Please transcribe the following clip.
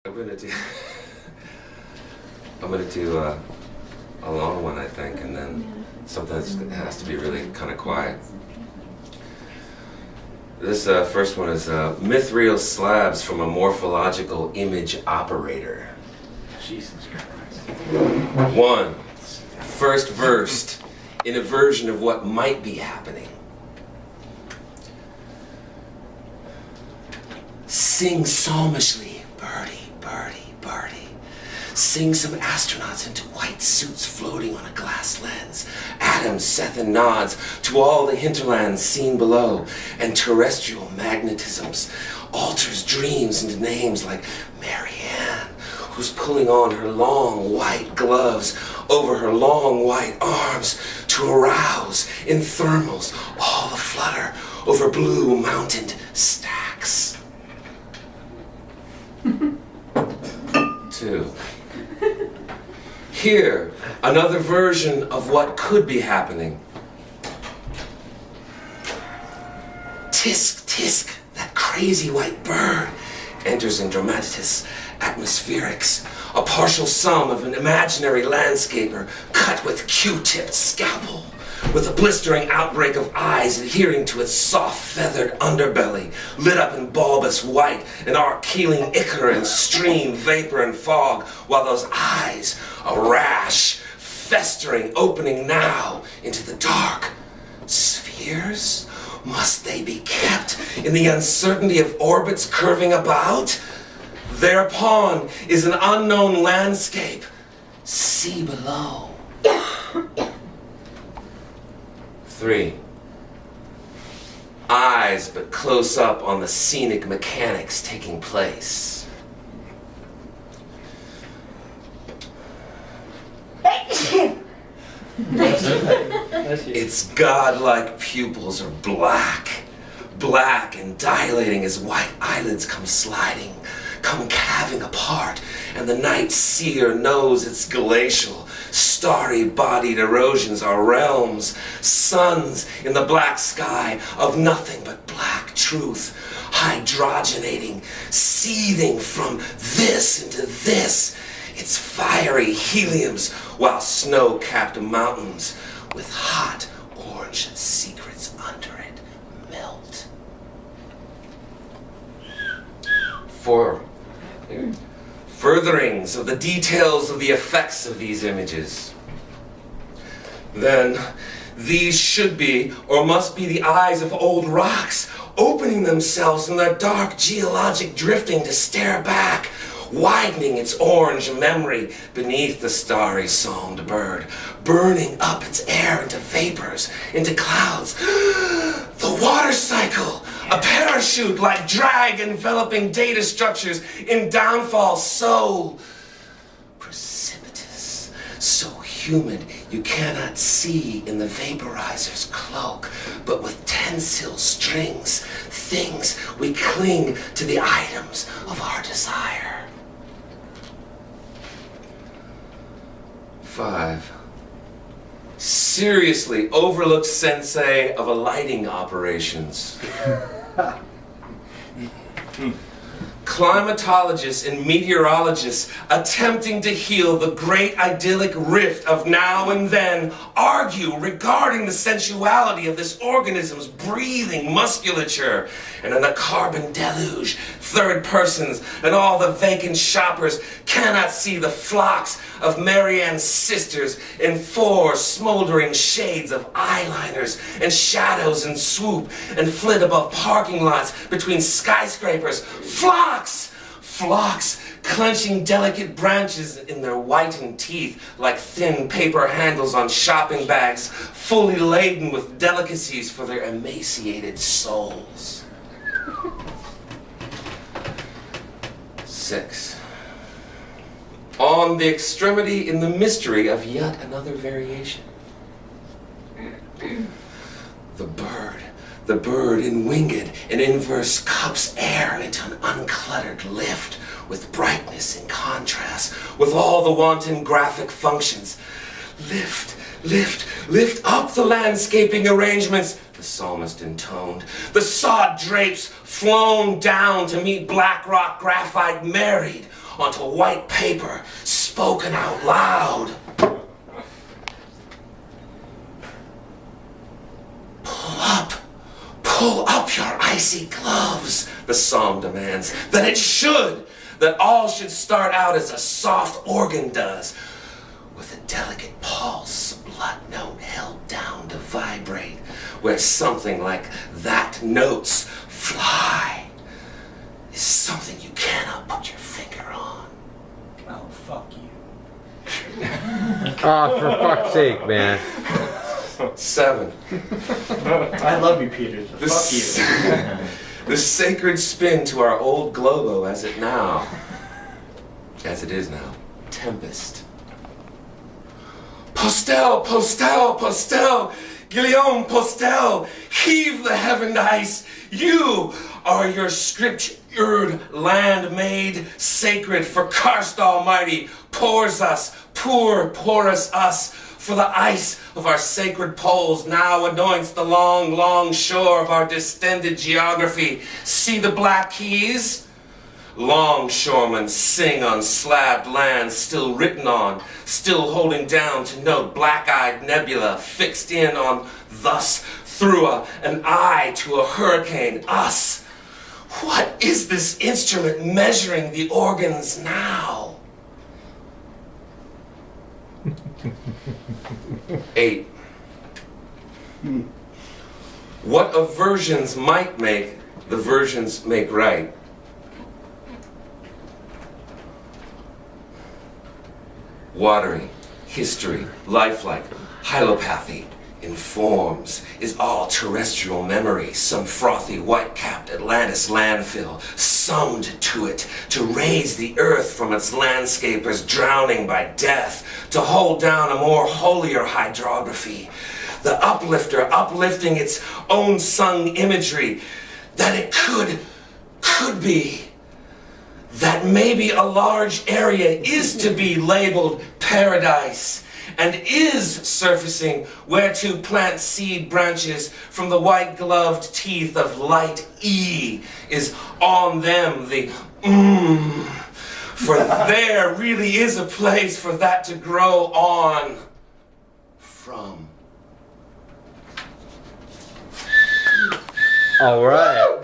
I'm gonna do a long one, I think, and then something that has to be really kind of quiet. This first one is Real Slabs from a Morphological Image Operator. Jesus Christ. 1. First verse in a version of what might be happening. Sing psalmishly, birdie, birdie, birdie. Sing some astronauts into white suits floating on a glass lens. Atoms, Seth and nods to all the hinterlands seen below, and terrestrial magnetisms alters dreams into names like Marianne, who's pulling on her long white gloves over her long white arms to arouse in thermals all aflutter over blue mountained stacks. 2. Here, another version of what could be happening. Tisk, tisk, that crazy white bird enters in dramatis atmospherics, a partial sum of an imaginary landscaper cut with Q-tipped scalpel, with a blistering outbreak of eyes adhering to its soft feathered underbelly, lit up in bulbous white, an arc-healing ichor and stream vapor and fog, while those eyes, a rash, festering, opening now into the dark. Spheres? Must they be kept in the uncertainty of orbits curving about? Thereupon is an unknown landscape. See below. 3. Eyes, but close up on the scenic mechanics taking place. Its godlike pupils are black, black and dilating as white eyelids come sliding, come calving apart, and the night seer knows its glacial, starry-bodied erosions are realms, suns in the black sky of nothing but black truth, hydrogenating, seething from this into this, its fiery heliums, while snow-capped mountains with hot orange secrets under it melt. 4. Furtherings of the details of the effects of these images. Then, these should be, or must be, the eyes of old rocks, opening themselves in their dark geologic drifting to stare back, widening its orange memory beneath the starry psalmed bird, burning up its air into vapors, into clouds. The water cycle, a parachute like drag enveloping data structures in downfall so precipitous, so humid you cannot see in the vaporizer's cloak, but with tensile strings, things we cling to the items of our desire. 5. Seriously overlooked sensei of alighting operations. Climatologists and meteorologists attempting to heal the great idyllic rift of now and then argue regarding the sensuality of this organism's breathing musculature, and in the carbon deluge, third persons and all the vacant shoppers cannot see the flocks of Marianne's sisters in 4 smoldering shades of eyeliners and shadows and swoop and flit above parking lots between skyscrapers. Flocks clenching delicate branches in their whitened teeth like thin paper handles on shopping bags fully laden with delicacies for their emaciated souls. 6. On the extremity in the mystery of yet another variation. The bird in winged and inverse cups air into an uncluttered lift with brightness in contrast with all the wanton graphic functions. Lift up the landscaping arrangements, the psalmist intoned. The sod drapes flown down to meet black rock graphite married, onto white paper, spoken out loud. Pull up your icy gloves, the psalm demands. That it should, that all should start out as a soft organ does, with a delicate pulse, blood note held down to vibrate, where something like that notes fly is something you cannot put your finger on. Oh, fuck you. Oh, for fuck's sake, man. 7. I love you, Peter. So fuck you. The sacred spin to our old globo as it is now, Tempest. Postel, Postel, Postel, Guillaume Postel, heave the heaven ice. You are your scriptured land made sacred, for Karst Almighty pours us, porous us, for the ice of our sacred poles now anoints the long, long shore of our distended geography. See the black keys? Longshoremen sing on slabbed lands still written on, still holding down to note black-eyed nebula fixed in on thus through an eye to a hurricane, us. What is this instrument measuring the organs now? 8. What aversions might make, the versions make right. Watery, history, lifelike, hylopathy, informs, is all terrestrial memory, some frothy white-capped Atlantis landfill, summed to it, to raise the earth from its landscapers drowning by death, to hold down a more holier hydrography, the uplifter uplifting its own sung imagery, that it could be, that maybe a large area is to be labeled paradise, and is surfacing where to plant seed branches from the white-gloved teeth of light E is on them, the for there really is a place for that to grow on from. All right.